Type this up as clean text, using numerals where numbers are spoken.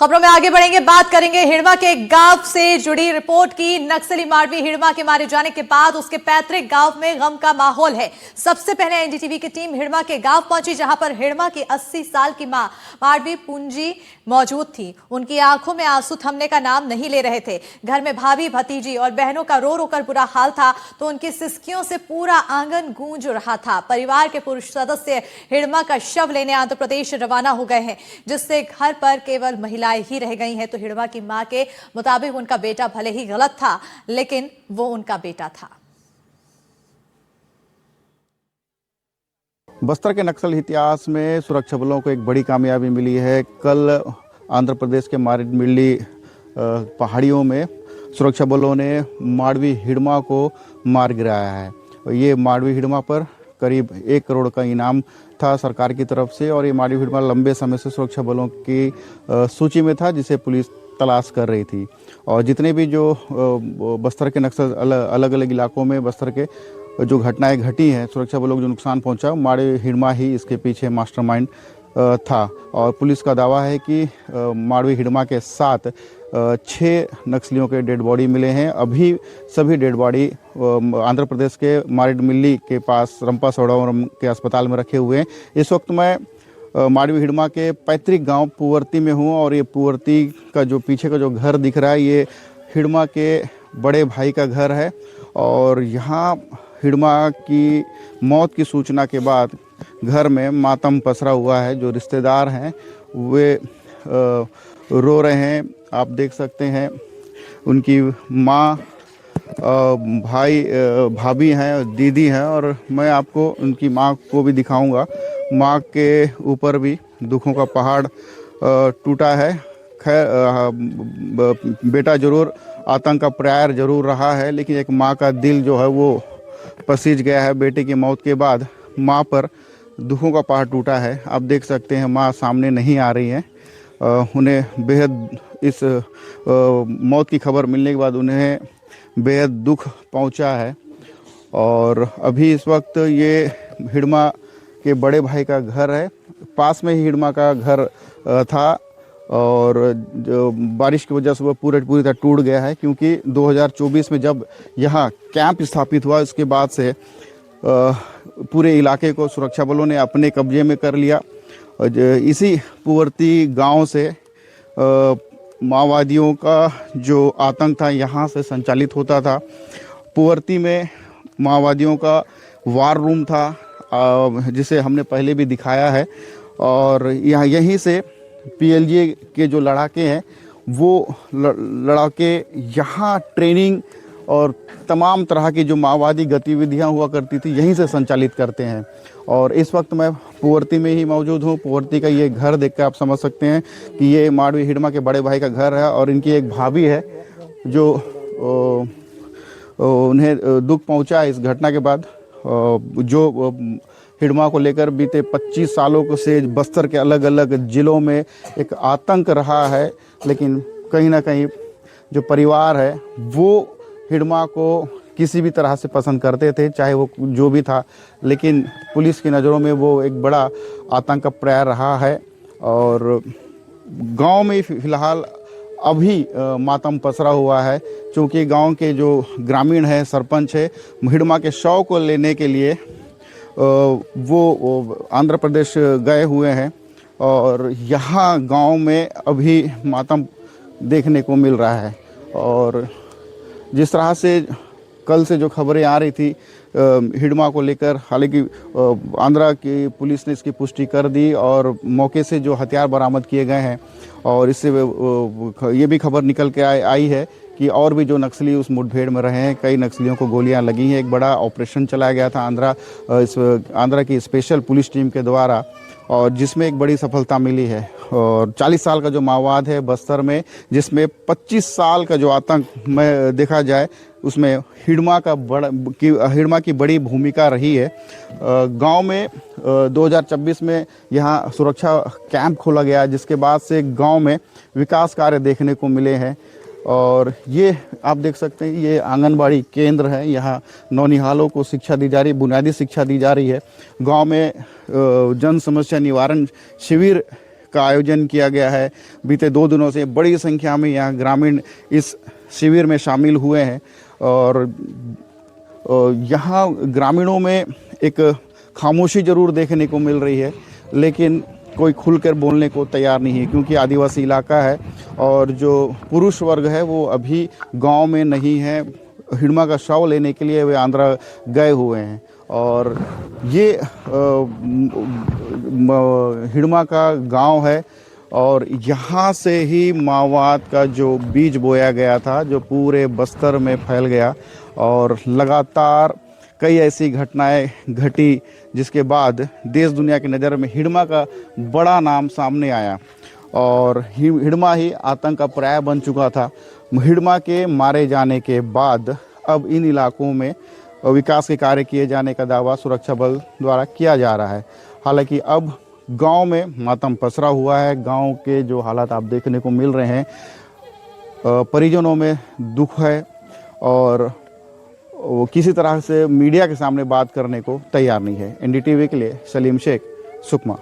खबरों में आगे बढ़ेंगे, बात करेंगे हिड़मा के गांव से जुड़ी रिपोर्ट की। नक्सली मारवी हिड़मा के मारे जाने के बाद उसके पैतृक गांव में गम का माहौल है। सबसे पहले एनडीटीवी की टीम हिड़मा के गांव पहुंची, जहां पर हिड़मा की 80 साल की मां मारवी पूंजी मौजूद थी। उनकी आंखों में आंसू थमने का नाम नहीं ले रहे थे। घर में भाभी, भतीजी और बहनों का रो रो कर बुरा हाल था, तो उनकी सिसकियों से पूरा आंगन गूंज रहा था। परिवार के पुरुष सदस्य हिड़मा का शव लेने आंध्र प्रदेश रवाना हो गए हैं, जिससे घर पर केवल महिलाएं ही रह गई हैं। तो हिड़मा की मां के मुताबिक उनका बेटा भले ही गलत था, लेकिन वो उनका बेटा था। बस्तर के नक्सल इतिहास में सुरक्षा बलों को एक बड़ी कामयाबी मिली है। कल आंध्र प्रदेश के मारेडमिल्ली पहाड़ियों में सुरक्षा बलों ने मारवी हिड़मा को मार गिराया है। ये मारवी हिड़मा पर करीब 1 करोड़ का इनाम था सरकार की तरफ से, और ये मारवी हिड़मा लंबे समय से सुरक्षा बलों की सूची में था, जिसे पुलिस तलाश कर रही थी। और जितने भी जो बस्तर के नक्सल अलग अलग इलाकों में बस्तर के जो घटनाएं घटी हैं, सुरक्षा बलों को जो नुकसान पहुंचा, मारवी हिड़मा ही इसके पीछे मास्टरमाइंड था। और पुलिस का दावा है कि मारवी हिड़मा के साथ 6 नक्सलियों के डेड बॉडी मिले हैं। अभी सभी डेड बॉडी आंध्र प्रदेश के मारेडमिल्ली के पास रंपा सौड़ावरम के अस्पताल में रखे हुए हैं। इस वक्त मैं मारवी हिड़मा के पैतृक गांव पुवर्ती में हूं, और ये पुवर्ती का जो पीछे का जो घर दिख रहा है, ये हिड़मा के बड़े भाई का घर है। और यहाँ हिड़मा की मौत की सूचना के बाद घर में मातम पसरा हुआ है। जो रिश्तेदार हैं वे रो रहे हैं। आप देख सकते हैं उनकी माँ, भाई, भाभी हैं, दीदी हैं, और मैं आपको उनकी माँ को भी दिखाऊंगा। माँ के ऊपर भी दुखों का पहाड़ टूटा है। खैर, बेटा जरूर आतंक का पर्याय जरूर रहा है, लेकिन एक माँ का दिल जो है वो पसीज गया है। बेटे की मौत के बाद माँ पर दुखों का पहाड़ टूटा है। आप देख सकते हैं माँ सामने नहीं आ रही हैं। उन्हें बेहद इस मौत की खबर मिलने के बाद उन्हें बेहद दुख पहुंचा है। और अभी इस वक्त ये हिड़मा के बड़े भाई का घर है, पास में ही हिड़मा का घर था, और जो बारिश की वजह से वो पूरी तरह टूट गया है। क्योंकि 2024 में जब यहाँ कैंप स्थापित हुआ, इसके बाद से पूरे इलाके को सुरक्षा बलों ने अपने कब्जे में कर लिया। इसी पुवर्ती गांव से माओवादियों का जो आतंक था यहाँ से संचालित होता था। पुवर्ती में माओवादियों का वार रूम था, जिसे हमने पहले भी दिखाया है। और यहीं से पीएलजी के जो लड़ाके हैं, वो लड़ाके यहाँ ट्रेनिंग और तमाम तरह की जो माओवादी गतिविधियां हुआ करती थी, यहीं से संचालित करते हैं। और इस वक्त मैं पुवर्ती में ही मौजूद हूँ। पुवर्ती का ये घर देखकर आप समझ सकते हैं कि ये मारवी हिड़मा के बड़े भाई का घर है, और इनकी एक भाभी है जो उन्हें दुख पहुंचा इस घटना के बाद। जो हिड़मा को लेकर बीते 25 सालों से बस्तर के अलग अलग ज़िलों में एक आतंक रहा है, लेकिन कहीं ना कहीं जो परिवार है वो हिड़मा को किसी भी तरह से पसंद करते थे, चाहे वो जो भी था। लेकिन पुलिस की नज़रों में वो एक बड़ा आतंक का पर्याय रहा है। और गांव में फिलहाल अभी मातम पसरा हुआ है, क्योंकि गांव के जो ग्रामीण है, सरपंच है, हिड़मा के शव को लेने के लिए वो आंध्र प्रदेश गए हुए हैं। और यहाँ गांव में अभी मातम देखने को मिल रहा है। और जिस तरह से कल से जो खबरें आ रही थी हिड़मा को लेकर, हालांकि आंध्रा की पुलिस ने इसकी पुष्टि कर दी, और मौके से जो हथियार बरामद किए गए हैं, और इससे ये भी खबर निकल के आई है कि और भी जो नक्सली उस मुठभेड़ में रहे हैं, कई नक्सलियों को गोलियां लगी हैं। एक बड़ा ऑपरेशन चलाया गया था आंध्रा की स्पेशल पुलिस टीम के द्वारा, और जिसमें एक बड़ी सफलता मिली है। और 40 साल का जो माओवाद है बस्तर में, जिसमें 25 साल का जो आतंक में देखा जाए, उसमें हिड़मा की बड़ी भूमिका रही है। गांव में 2026 में यहाँ सुरक्षा कैंप खोला गया, जिसके बाद से गांव में विकास कार्य देखने को मिले हैं। और ये आप देख सकते हैं, ये आंगनबाड़ी केंद्र है। यहाँ नौनिहालों को शिक्षा दी जा रही है, बुनियादी शिक्षा दी जा रही है। गांव में जन समस्या निवारण शिविर का आयोजन किया गया है। बीते 2 दिनों से बड़ी संख्या में यहाँ ग्रामीण इस शिविर में शामिल हुए हैं और यहाँ ग्रामीणों में एक खामोशी ज़रूर देखने को मिल रही है, लेकिन कोई खुलकर बोलने को तैयार नहीं है क्योंकि आदिवासी इलाका है और जो पुरुष वर्ग है वो अभी गांव में नहीं है। हिड़मा का शव लेने के लिए वे आंध्रा गए हुए हैं और ये हिड़मा का गांव है और यहाँ से ही माओवाद का जो बीज बोया गया था, जो पूरे बस्तर में फैल गया और लगातार कई ऐसी घटनाएं घटी जिसके बाद देश दुनिया की नज़र में हिड़मा का बड़ा नाम सामने आया और हिड़मा ही आतंक का पर्याय बन चुका था। हिड़मा के मारे जाने के बाद अब इन इलाकों में विकास के कार्य किए जाने का दावा सुरक्षा बल द्वारा किया जा रहा है। हालांकि अब गांव में मातम पसरा हुआ है। गांव के जो हालात आप देखने को मिल रहे हैं, परिजनों में दुख है और वो किसी तरह से मीडिया के सामने बात करने को तैयार नहीं है। एनडीटीवी के लिए सलीम शेख, सुकमा।